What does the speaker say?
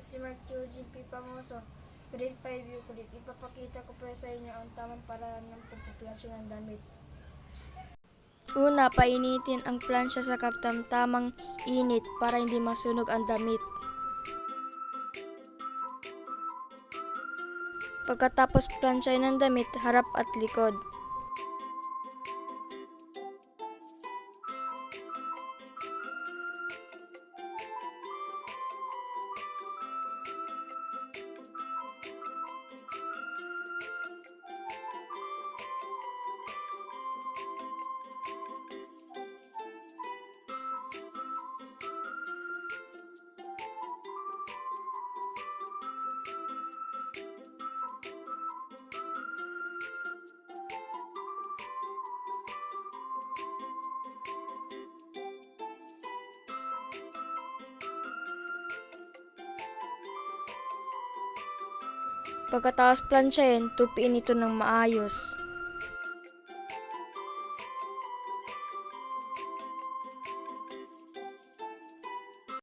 si Mark Eugene P. Pamoso, grade 5 Euclid. Ipapakita ko po sa inyo ang tamang paraan ng pagpopulasyon ng damit. Una, painitin ang plansya sa katamtamang init para hindi masunog ang damit. Pagkatapos plansyahin ng damit, harap at likod. Pagkatapos plansyahin, tupiin ito ng maayos.